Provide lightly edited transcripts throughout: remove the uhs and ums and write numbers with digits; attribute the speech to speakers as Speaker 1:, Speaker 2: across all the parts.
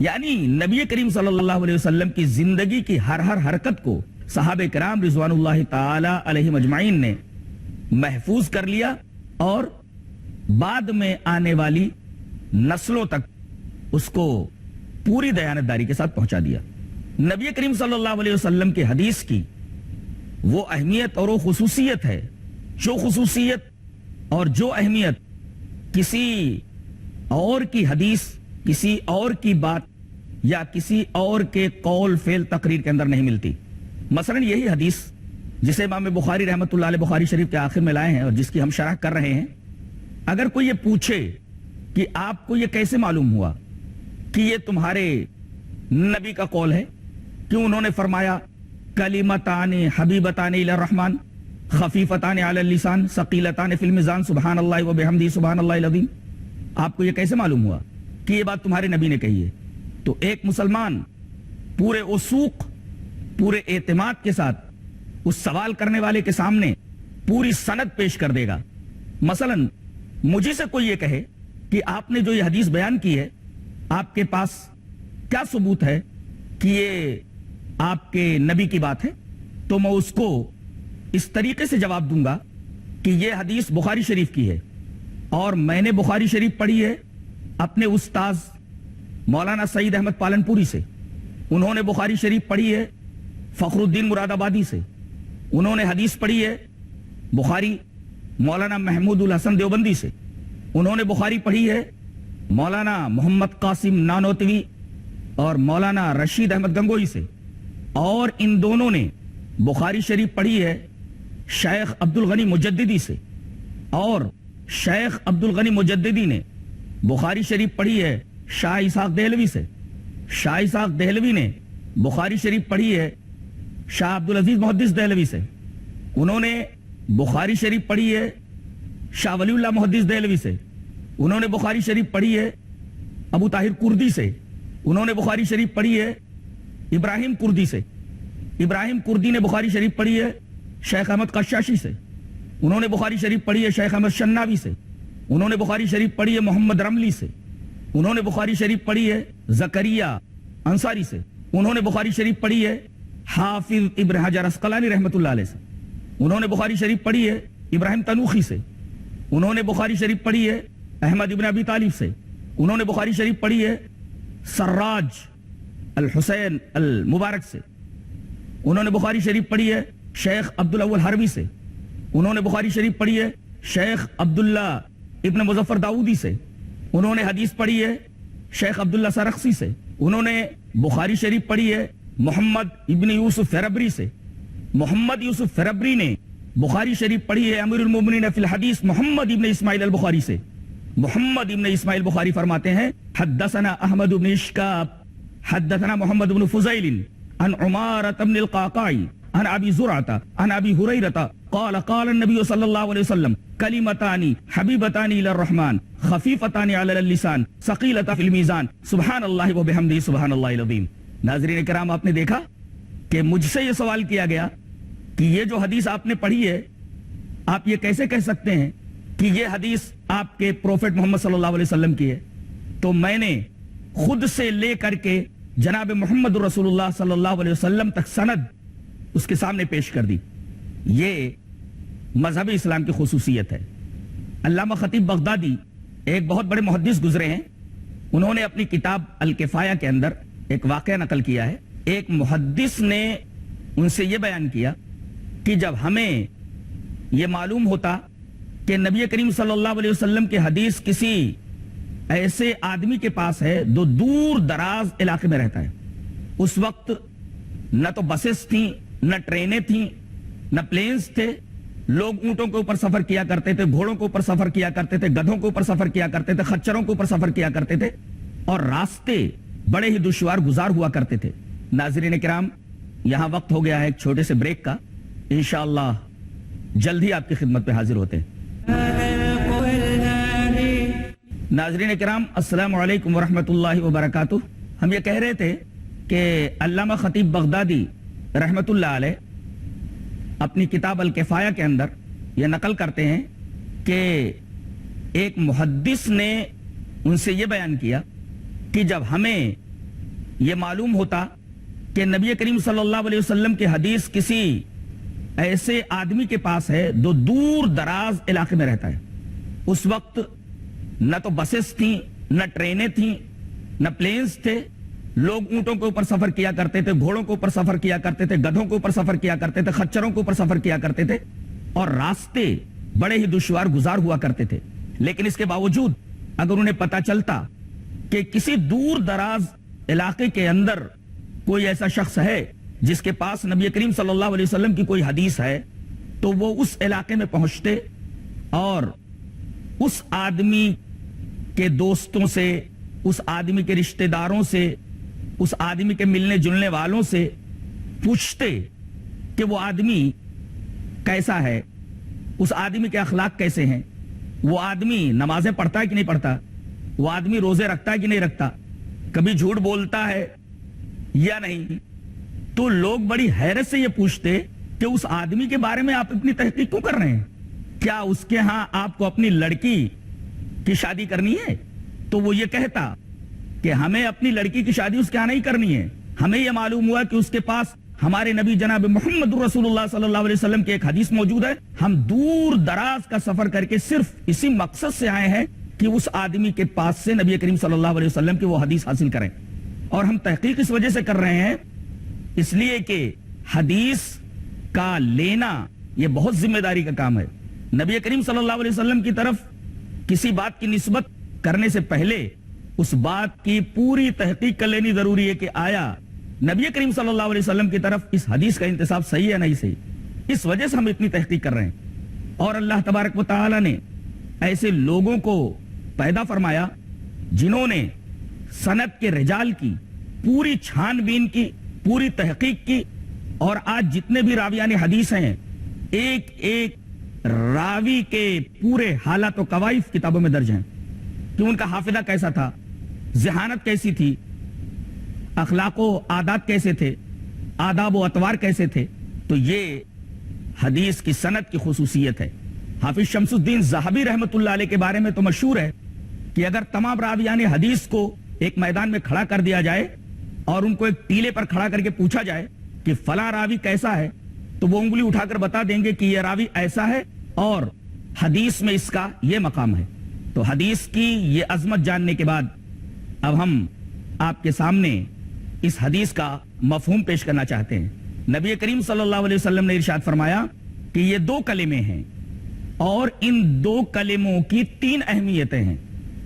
Speaker 1: یعنی نبی کریم صلی اللہ علیہ وسلم کی زندگی کی ہر حرکت کو صحابہ کرام رضوان اللہ تعالی علیہم اجمعین نے محفوظ کر لیا اور بعد میں آنے والی نسلوں تک اس کو پوری دیانتداری کے ساتھ پہنچا دیا. نبی کریم صلی اللہ علیہ وسلم کی حدیث کی وہ اہمیت اور وہ خصوصیت ہے، جو خصوصیت اور جو اہمیت کسی اور کی حدیث، کسی اور کی بات یا کسی اور کے قول فعل تقریر کے اندر نہیں ملتی. مثلا یہی حدیث جسے امام بخاری رحمۃ اللہ علیہ بخاری شریف کے آخر میں لائے ہیں اور جس کی ہم شرح کر رہے ہیں، اگر کوئی یہ پوچھے کہ آپ کو یہ کیسے معلوم ہوا کہ یہ تمہارے نبی کا قول ہے، کیوں انہوں نے فرمایا کلمتان حبیبتان الی الرحمن خفیفتان علی اللسان ثقیلتان فی المیزان سبحان اللہ و بحمدہ سبحان اللہ العظیم، آپ کو یہ کیسے معلوم ہوا کہ یہ بات تمہارے نبی نے کہی ہے؟ تو ایک مسلمان پورے وثوق، پورے اعتماد کے ساتھ اس سوال کرنے والے کے سامنے پوری سند پیش کر دے گا. مثلا مجھے سے کوئی یہ کہے کہ آپ نے جو یہ حدیث بیان کی ہے، آپ کے پاس کیا ثبوت ہے کہ یہ آپ کے نبی کی بات ہے، تو میں اس کو اس طریقے سے جواب دوں گا کہ یہ حدیث بخاری شریف کی ہے اور میں نے بخاری شریف پڑھی ہے اپنے استاذ مولانا سعید احمد پالنپوری سے، انہوں نے بخاری شریف پڑھی ہے فخر الدین مراد آبادی سے، انہوں نے حدیث پڑھی ہے بخاری مولانا محمود الحسن دیوبندی سے، انہوں نے بخاری پڑھی ہے مولانا محمد قاسم نانوتوی اور مولانا رشید احمد گنگوئی سے، اور ان دونوں نے بخاری شریف پڑھی ہے شیخ عبد الغنی مجددی سے، اور شیخ عبد الغنی مجددی نے بخاری شریف پڑھی ہے شاہ اسحاق دہلوی سے، شاہ اسحاق دہلوی نے بخاری شریف پڑھی ہے شاہ عبدالعزیز محدث دہلوی سے، انہوں نے بخاری شریف پڑھی ہے شاہ ولی اللہ محدث دہلوی سے، انہوں نے بخاری شریف پڑھی ہے ابو طاہر کردی سے، انہوں نے بخاری شریف پڑھی ہے ابراہیم کردی سے، ابراہیم کردی نے بخاری شریف پڑھی ہے شیخ احمد قشاشی سے، انہوں نے بخاری شریف پڑھی ہے شیخ احمد شناوی سے، انہوں نے بخاری شریف پڑھی ہے محمد رملی سے، انہوں نے بخاری شریف پڑھی ہے زکریہ انصاری سے، انہوں نے بخاری شریف پڑھی ہے حافظ ابن حجر عسقلانی رحمۃ اللہ علیہ سے، انہوں نے بخاری شریف پڑھی ہے ابراہیم تنوخی سے، انہوں نے بخاری شریف پڑھی ہے احمد ابن ابی طالب سے، انہوں نے بخاری شریف پڑھی ہے سراج الحسین المبارک سے، انہوں نے بخاری شریف پڑھی ہے شیخ عبدالاول حروی سے، انہوں نے بخاری شریف پڑھی ہے شیخ عبداللہ ابن مظفر داؤدی سے، انہوں نے حدیث پڑھی ہے شیخ عبداللہ سرخسی سے، انہوں نے بخاری شریف پڑھی ہے محمد ابن یوسف فربری سے، محمد یوسف فربری نے بخاری شریف پڑھی ہے امیر المومنین فی الحدیث محمد ابن اسماعیل البخاری سے، محمد ابن اسماعیل بخاری فرماتے ہیں حدثنا احمد بن اشکاب حدثنا محمد بن فضیل عن عمارة بن القعقاع عن ابی زرعة عن ابی ہریرة قال قال النبی صلی اللہ علیہ وسلم کلمتان حبیبتان الی الرحمن خفیفتان علی اللسان ثقیلتان فی المیزان سبحان اللہ و بحمدہ سبحان اللہ العظیم. ناظرین کرام، آپ نے دیکھا کہ مجھ سے یہ سوال کیا گیا کہ یہ جو حدیث آپ نے پڑھی ہے، آپ یہ کیسے کہہ سکتے ہیں کہ یہ حدیث آپ کے پروفٹ محمد صلی اللہ علیہ وسلم کی ہے؟ تو میں نے خود سے لے کر کے جناب محمد رسول اللہ صلی اللہ علیہ وسلم تک سند اس کے سامنے پیش کر دی. یہ مذہب اسلام کی خصوصیت ہے. علامہ خطیب بغدادی ایک بہت بڑے محدث گزرے ہیں، انہوں نے اپنی کتاب الکفایہ کے اندر ایک واقعہ نقل کیا ہے. ایک محدث نے ان سے یہ بیان کیا کہ جب ہمیں یہ معلوم ہوتا کہ نبی کریم صلی اللہ علیہ وسلم کی حدیث کسی ایسے آدمی کے پاس ہے جو دور دراز علاقے میں رہتا ہے، اس وقت نہ تو بسیں تھیں، نہ ٹرینیں تھیں، نہ پلینز تھے، لوگ اونٹوں کے اوپر سفر کیا کرتے تھے، گھوڑوں کے اوپر سفر کیا کرتے تھے، گدھوں کے اوپر سفر کیا کرتے تھے، خچروں کے اوپر سفر کیا کرتے تھے، اور راستے بڑے ہی دشوار گزار ہوا کرتے تھے. ناظرین کرام، یہاں وقت ہو گیا ہے ایک چھوٹے سے بریک کا، انشاءاللہ جلد ہی آپ کی خدمت پہ حاضر ہوتے ہیں. ناظرین کرام، السلام علیکم ورحمۃ اللہ وبرکاتہ. ہم یہ کہہ رہے تھے کہ علامہ خطیب بغدادی رحمۃ اللہ علیہ اپنی کتاب الکفایہ کے اندر یہ نقل کرتے ہیں کہ ایک محدث نے ان سے یہ بیان کیا کہ جب ہمیں یہ معلوم ہوتا کہ نبی کریم صلی اللہ علیہ وسلم کی حدیث کسی ایسے آدمی کے پاس ہے جو دور دراز علاقے میں رہتا ہے. اس وقت نہ تو بسیں تھیں، نہ ٹرینیں تھیں، نہ پلینز تھے. لوگ اونٹوں کے اوپر سفر کیا کرتے تھے، گھوڑوں کے اوپر سفر کیا کرتے تھے، گدھوں کے اوپر سفر کیا کرتے تھے، خچروں کے اوپر سفر کیا کرتے تھے، اور راستے بڑے ہی دشوار گزار ہوا کرتے تھے. لیکن اس کے باوجود اگر انہیں پتا چلتا کہ کسی دور دراز علاقے کے اندر کوئی ایسا شخص ہے جس کے پاس نبی کریم صلی اللہ علیہ وسلم کی کوئی حدیث ہے، تو وہ اس علاقے میں پہنچتے اور اس آدمی کے دوستوں سے، اس آدمی کے رشتہ داروں سے، اس آدمی کے ملنے جلنے والوں سے پوچھتے کہ وہ آدمی کیسا ہے، اس آدمی کے اخلاق کیسے ہیں، وہ آدمی نمازیں پڑھتا ہے کہ نہیں پڑھتا، وہ آدمی روزے رکھتا ہے کہ نہیں رکھتا، کبھی جھوٹ بولتا ہے یا نہیں. تو لوگ بڑی حیرت سے یہ پوچھتے کہ اس آدمی کے بارے میں آپ اتنی تحقیق کیوں کر رہے ہیں؟ کیا اس کے ہاں آپ کو اپنی لڑکی کی شادی کرنی ہے؟ تو وہ یہ کہتا کہ ہمیں اپنی لڑکی کی شادی اس کے ہاں نہیں کرنی ہے. ہمیں یہ معلوم ہوا کہ اس کے پاس ہمارے نبی جناب محمد رسول اللہ صلی اللہ علیہ وسلم کی ایک حدیث موجود ہے. ہم دور دراز کا سفر کر کے صرف اسی مقصد سے آئے ہیں کہ اس آدمی کے پاس سے نبی کریم صلی اللہ علیہ وسلم کی وہ حدیث حاصل کریں. اور ہم تحقیق اس وجہ سے کر رہے ہیں اس لیے کہ حدیث کا لینا یہ بہت ذمہ داری کا کام ہے. نبی کریم صلی اللہ علیہ وسلم کی طرف کسی بات کی نسبت کرنے سے پہلے اس بات کی پوری تحقیق کر لینی ضروری ہے کہ آیا نبی کریم صلی اللہ علیہ وسلم کی طرف اس حدیث کا انتساب صحیح ہے یا نہیں صحیح. اس وجہ سے ہم اتنی تحقیق کر رہے ہیں. اور اللہ تبارک و تعالی نے ایسے لوگوں کو پیدا فرمایا جنہوں نے سند کے رجال کی پوری چھان بین کی، پوری تحقیق کی. اور آج جتنے بھی راویان حدیث ہیں، ایک ایک راوی کے پورے حالات و قوائف کتابوں میں درج ہیں کہ ان کا حافظہ کیسا تھا، ذہانت کیسی تھی، اخلاق و عادات کیسے تھے، آداب و اطوار کیسے تھے. تو یہ حدیث کی سند کی خصوصیت ہے. حافظ شمس الدین ذہبی رحمت اللہ علیہ کے بارے میں تو مشہور ہے کہ اگر تمام راویان حدیث کو ایک میدان میں کھڑا کر دیا جائے اور ان کو ایک ٹیلے پر کھڑا کر کے پوچھا جائے کہ فلاں راوی کیسا ہے، تو وہ انگلی اٹھا کر بتا دیں گے کہ یہ راوی ایسا ہے اور حدیث میں اس کا یہ مقام ہے. تو حدیث کی یہ عظمت جاننے کے بعد اب ہم آپ کے سامنے اس حدیث کا مفہوم پیش کرنا چاہتے ہیں. نبی کریم صلی اللہ علیہ وسلم نے ارشاد فرمایا کہ یہ دو کلمے ہیں اور ان دو کلموں کی تین اہمیتیں ہیں.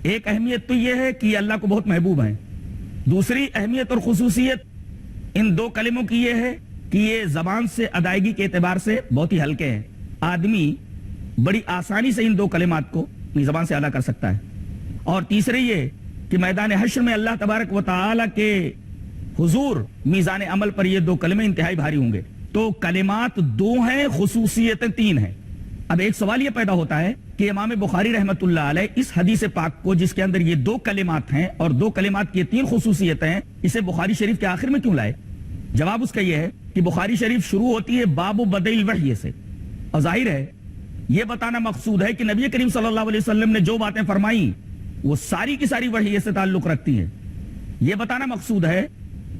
Speaker 1: ایک اہمیت تو یہ ہے کہ یہ اللہ کو بہت محبوب ہیں. دوسری اہمیت اور خصوصیت ان دو کلموں کی یہ ہے کہ یہ زبان سے ادائیگی کے اعتبار سے بہت ہی ہلکے ہیں. آدمی بڑی آسانی سے ان دو کلمات کو اپنی زبان سے ادا کر سکتا ہے. اور تیسرے یہ کہ میدان حشر میں اللہ تبارک و تعالی کے حضور میزان عمل پر یہ دو کلمے انتہائی بھاری ہوں گے. تو کلمات دو ہیں، خصوصیتیں تین ہیں. اب ایک سوال یہ پیدا ہوتا ہے کہ امام بخاری رحمت اللہ علیہ اس حدیث پاک کو جس کے اندر یہ دو کلمات ہیں اور دو کلمات کی تین خصوصیتیں ہیں، اسے بخاری شریف کے آخر میں کیوں لائے؟ جواب اس کا یہ ہے کہ بخاری شریف شروع ہوتی ہے باب بدء الوحی سے، اور ظاہر ہے یہ بتانا مقصود ہے کہ نبی کریم صلی اللہ علیہ وسلم نے جو باتیں فرمائیں وہ ساری کی ساری وحی سے تعلق رکھتی ہیں. یہ بتانا مقصود ہے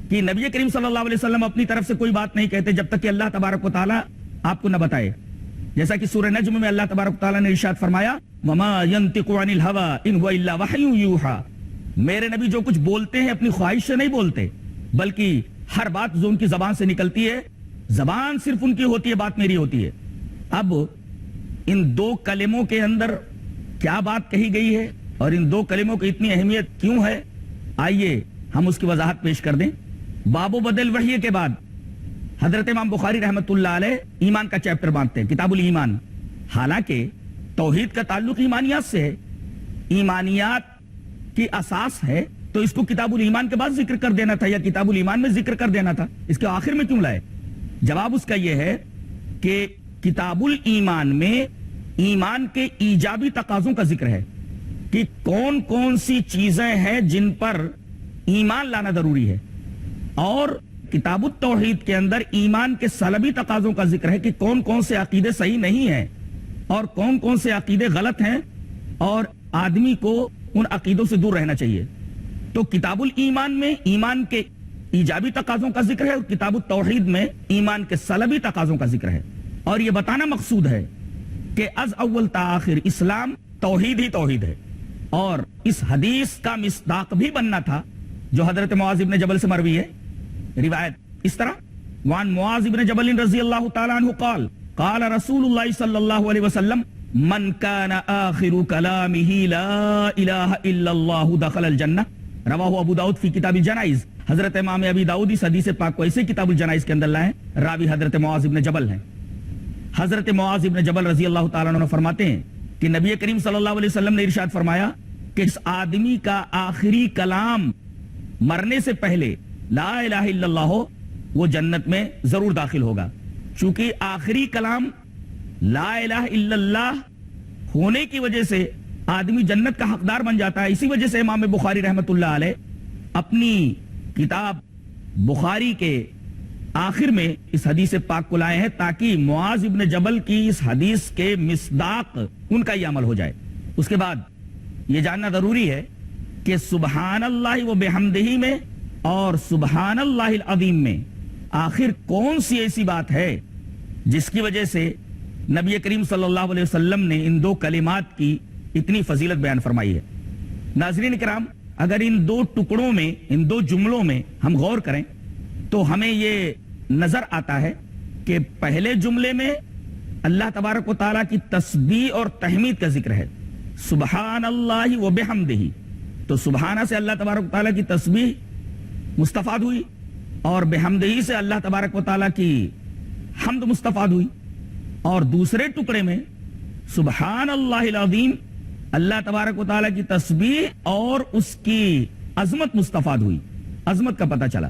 Speaker 1: کہ نبی کریم صلی اللہ علیہ وسلم اپنی طرف سے کوئی بات نہیں کہتے جب تک کہ اللہ تبارک و تعالی آپ کو نہ بتائے. جیسا کہ سورہ نجم میں اللہ تبارک و تعالی نے ارشاد فرمایا وَمَا يَنْتِقُ عَنِ الْهَوَىٰ إِنْ هُوَ إِلَّا وَحْيٌ يُوحَىٰ. میرے نبی جو کچھ بولتے ہیں اپنی خواہش سے نہیں بولتے، بلکہ ہر بات جو ان کی زبان سے نکلتی ہے، زبان صرف ان کی ہوتی ہے، بات میری ہوتی ہے. اب ان دو کلموں کے اندر کیا بات کہی گئی ہے اور ان دو کلموں کی اتنی اہمیت کیوں ہے، آئیے ہم اس کی وضاحت پیش کر دیں. باب بدء الوحی کے بعد حضرت امام بخاری رحمت اللہ علیہ ایمان کا چیپٹر باندھتے ہیں، کتاب الایمان. حالانکہ توحید کا تعلق ایمانیات سے ہے، ایمانیات کی اساس ہے، تو اس کو کتاب الایمان کے بعد ذکر کر دینا تھا یا کتاب الایمان میں ذکر کر دینا تھا. اس کے آخر میں کیوں لائے؟ جواب اس کا یہ ہے کہ کتاب الایمان میں ایمان کے ایجابی تقاضوں کا ذکر ہے کہ کون کون سی چیزیں ہیں جن پر ایمان لانا ضروری ہے، اور کتاب التوحید کے اندر ایمان کے سلبی تقاضوں کا ذکر ہے کہ کون کون سے عقیدے صحیح نہیں ہیں اور کون کون سے عقیدے غلط ہیں اور آدمی کو ان عقیدوں سے دور رہنا چاہیے. تو کتاب الایمان میں ایمان کے ایجابی تقاضوں کا ذکر ہے اور کتاب التوحید میں ایمان کے سلبی تقاضوں کا ذکر ہے، اور یہ بتانا مقصود ہے کہ از اول تا آخر اسلام توحید ہی توحید ہے، اور اس حدیث کا مصداق بھی بننا تھا جو حضرت معاذ ابن جبل سے مروی ہے روایت اس طرح، وان معاذ ابن جبل رضی اللہ تعالی عنہ قال قال رسول اللہ صلی اللہ علیہ وسلم من کان آخر کلامہ لا الہ الا اللہ دخل الجنہ، رواہ ابو داؤد فی کتاب الجنائز۔ حضرت امام ابی داؤد اس حدیث پاک کو ایسے کتاب الجنائز کے اندر لائے، راوی حضرت معاذ ابن جبل ہیں۔ حضرت معاذ ابن جبل رضی اللہ تعالیٰ عنہ فرماتے ہیں کہ نبی کریم صلی اللہ علیہ وسلم نے ارشاد فرمایا کہ اس آدمی کا آخری کلام مرنے سے پہلے لا الہ الا اللہ ہو، وہ جنت میں ضرور داخل ہوگا۔ چونکہ آخری کلام لا الہ الا اللہ ہونے کی وجہ سے آدمی جنت کا حقدار بن جاتا ہے۔ اسی وجہ سے امام بخاری رحمت اللہ علیہ اپنی کتاب بخاری کے آخر میں اس حدیث پاک کو لائے ہیں تاکہ معاذ ابن جبل کی اس حدیث کے مصداق ان کا یہ عمل ہو جائے۔ اس کے بعد یہ جاننا ضروری ہے کہ سبحان اللہ و بحمدہ میں اور سبحان اللہ العظیم میں آخر کون سی ایسی بات ہے جس کی وجہ سے نبی کریم صلی اللہ علیہ وسلم نے ان دو کلمات کی اتنی فضیلت بیان فرمائی ہے۔ ناظرین کرام، اگر ان دو ٹکڑوں میں، ان دو جملوں میں ہم غور کریں تو ہمیں یہ نظر آتا ہے کہ پہلے جملے میں اللہ تبارک و تعالیٰ کی تسبیح اور تحمید کا ذکر ہے، سبحان اللہ و بحمدہ، تو سبحانہ سے اللہ تبارک و تعالیٰ کی تسبیح مستفاد ہوئی اور بحمدہ سے اللہ تبارک و تعالیٰ کی حمد مستفاد ہوئی، اور دوسرے ٹکڑے میں سبحان اللہ العظیم اللہ تبارک و تعالیٰ کی تسبیح اور اس کی عظمت مستفاد ہوئی، عظمت کا پتہ چلا۔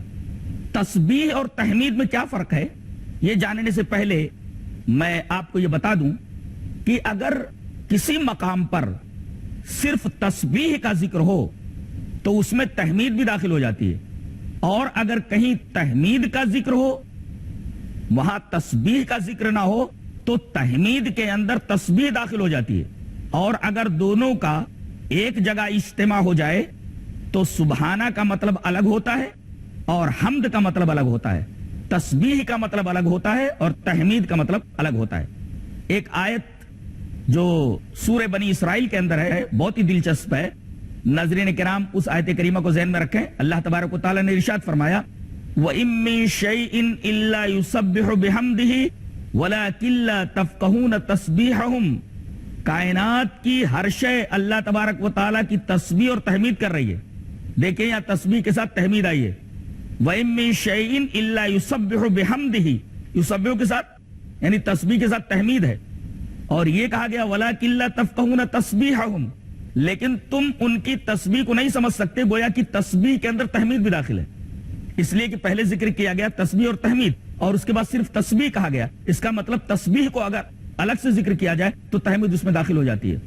Speaker 1: تسبیح اور تحمید میں کیا فرق ہے یہ جاننے سے پہلے میں آپ کو یہ بتا دوں کہ اگر کسی مقام پر صرف تسبیح کا ذکر ہو تو اس میں تحمید بھی داخل ہو جاتی ہے، اور اگر کہیں تحمید کا ذکر ہو وہاں تسبیح کا ذکر نہ ہو تو تحمید کے اندر تسبیح داخل ہو جاتی ہے، اور اگر دونوں کا ایک جگہ اجتماع ہو جائے تو سبحانہ کا مطلب الگ ہوتا ہے اور حمد کا مطلب الگ ہوتا ہے، تسبیح کا مطلب الگ ہوتا ہے اور تحمید کا مطلب الگ ہوتا ہے۔ ایک آیت جو سورہ بنی اسرائیل کے اندر ہے بہت ہی دلچسپ ہے، ناظرین کرام اس آیت کریمہ کو ذہن میں رکھیں۔ اللہ تبارک و تعالیٰ نے ارشاد فرمایا وَإِن مِّن شَيْءٍ إِلَّا يُسَبِّحُ بِحَمْدِهِ وَلَٰكِن لَّا تَفْقَهُونَ تَسْبِيحَهُمْ، کائنات کی ہر شے اللہ تبارک و تعالیٰ کی تسبیح اور تحمید کر رہی ہے۔ دیکھیں یہاں تسبیح کے ساتھ تحمید آئی ہے، وَإِن مِّن شَيْءٍ إِلَّا يُسَبِّحُ بِحَمْدِهِ، یسبح کے ساتھ یعنی تسبیح کے ساتھ تحمید ہے، اور یہ کہا گیا وَلَٰكِن لَّا تَفْقَهُونَ تَسْبِيحَهُمْ، لیکن تم ان کی تسبیح کو نہیں سمجھ سکتے، گویا کہ تسبیح کے اندر تحمید بھی داخل ہے، اس لیے کہ پہلے ذکر کیا گیا تسبیح اور تحمید اور اس کے بعد صرف تسبیح کہا گیا۔ اس کا مطلب تسبیح کو اگر الگ سے ذکر کیا جائے تو تحمید اس میں داخل ہو جاتی ہے۔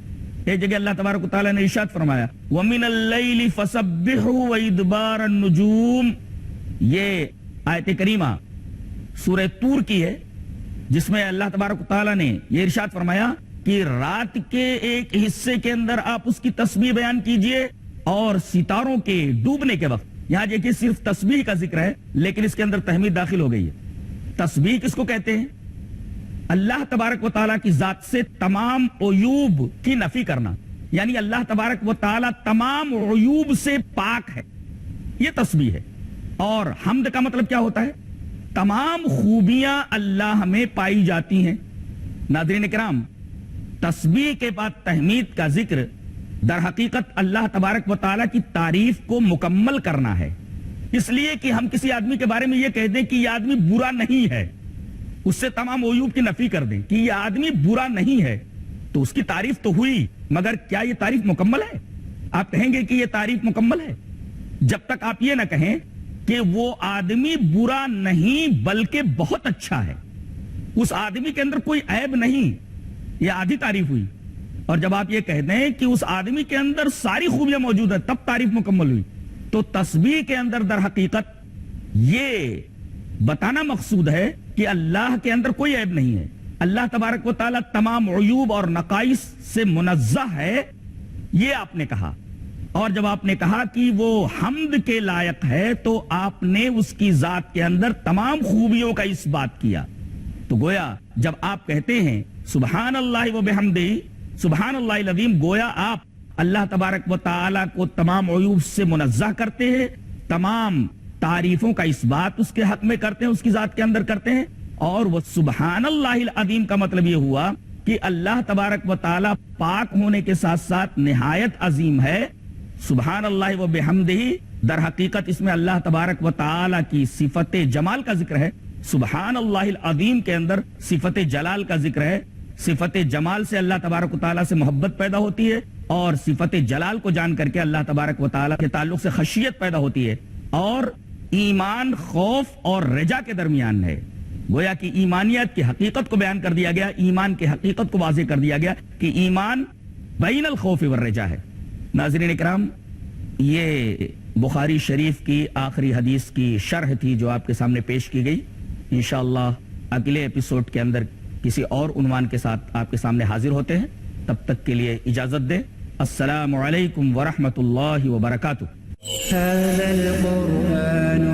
Speaker 1: ایک جگہ اللہ تبارک و تعالیٰ نے ارشاد فرمایا وَمِنَ اللَّيْلِ فَسَبِّحْهُ وَإِدْبَارَ النُّجُومِ، یہ آیت کریمہ سورہ طور کی ہے جس میں اللہ تبارک و تعالیٰ نے یہ ارشاد فرمایا کہ رات کے ایک حصے کے اندر آپ اس کی تسبیح بیان کیجئے اور ستاروں کے ڈوبنے کے وقت۔ یہاں دیکھیں صرف تسبیح کا ذکر ہے لیکن اس کے اندر تحمید داخل ہو گئی ہے۔ تسبیح کس کو کہتے ہیں؟ اللہ تبارک و تعالیٰ کی ذات سے تمام عیوب کی نفی کرنا، یعنی اللہ تبارک و تعالیٰ تمام عیوب سے پاک ہے، یہ تسبیح ہے۔ اور حمد کا مطلب کیا ہوتا ہے؟ تمام خوبیاں اللہ میں پائی جاتی ہیں۔ ناظرین کرام، تسبیح کے بعد تحمید کا ذکر در حقیقت اللہ تبارک و تعالیٰ کی تعریف کو مکمل کرنا ہے، اس لیے کہ ہم کسی آدمی کے بارے میں یہ کہہ دیں کہ یہ آدمی برا نہیں ہے، اس سے تمام عیوب کی نفی کر دیں کہ یہ آدمی برا نہیں ہے، تو اس کی تعریف تو ہوئی، مگر کیا یہ تعریف مکمل ہے؟ آپ کہیں گے کہ یہ تعریف مکمل ہے جب تک آپ یہ نہ کہیں کہ وہ آدمی برا نہیں بلکہ بہت اچھا ہے، اس آدمی کے اندر کوئی عیب نہیں، یہ آدھی تعریف ہوئی۔ اور جب آپ یہ کہہ دیں کہ اس آدمی کے اندر ساری خوبیاں موجود ہیں تب تعریف مکمل ہوئی۔ تو تسبیح کے اندر در حقیقت یہ بتانا مقصود ہے کہ اللہ کے اندر کوئی عیب نہیں ہے، اللہ تبارک و تعالیٰ تمام عیوب اور نقائص سے منزہ ہے، یہ آپ نے کہا۔ اور جب آپ نے کہا کہ وہ حمد کے لائق ہے تو آپ نے اس کی ذات کے اندر تمام خوبیوں کا اس بات کیا. تو گویا جب آپ کہتے ہیں سبحان اللہ و بحمدہ سبحان اللہ العظیم، گویا آپ اللہ تبارک و تعالی کو تمام عیوب سے منزہ کرتے ہیں، تمام تعریفوں کا اس بات اس کے حق میں کرتے ہیں، اس کی ذات کے اندر کرتے ہیں. اور وہ سبحان اللہ العظیم کا مطلب یہ ہوا کہ اللہ تبارک و تعالی پاک ہونے کے ساتھ ساتھ نہایت عظیم ہے. سبحان اللہ و بحمدہ در حقیقت اس میں اللہ تبارک و تعالی کی صفت جمال کا ذکر ہے. سبحان اللہ العظیم کے اندر صفت جلال کا ذکر ہے. صفت جمال سے اللہ تبارک و تعالی سے محبت پیدا ہوتی ہے، اور صفت جلال کو جان کر کے اللہ تبارک و تعالی کے تعلق سے خشیت پیدا ہوتی ہے. اور ایمان خوف اور رجا کے درمیان ہے. گویا کہ ایمانیت کی حقیقت کو بیان کر دیا گیا، ایمان کی حقیقت کو واضح کر دیا گیا کہ ایمان بین الخوف والرجا ہے. ناظرین اکرام، یہ بخاری شریف کی آخری حدیث کی شرح تھی جو آپ کے سامنے پیش کی گئی. انشاءاللہ اگلے ایپیسوڈ کے اندر کسی اور عنوان کے ساتھ آپ کے سامنے حاضر ہوتے ہیں. تب تک کے لیے اجازت دیں. السلام علیکم ورحمۃ اللہ وبرکاتہ.
Speaker 2: هذا القرآن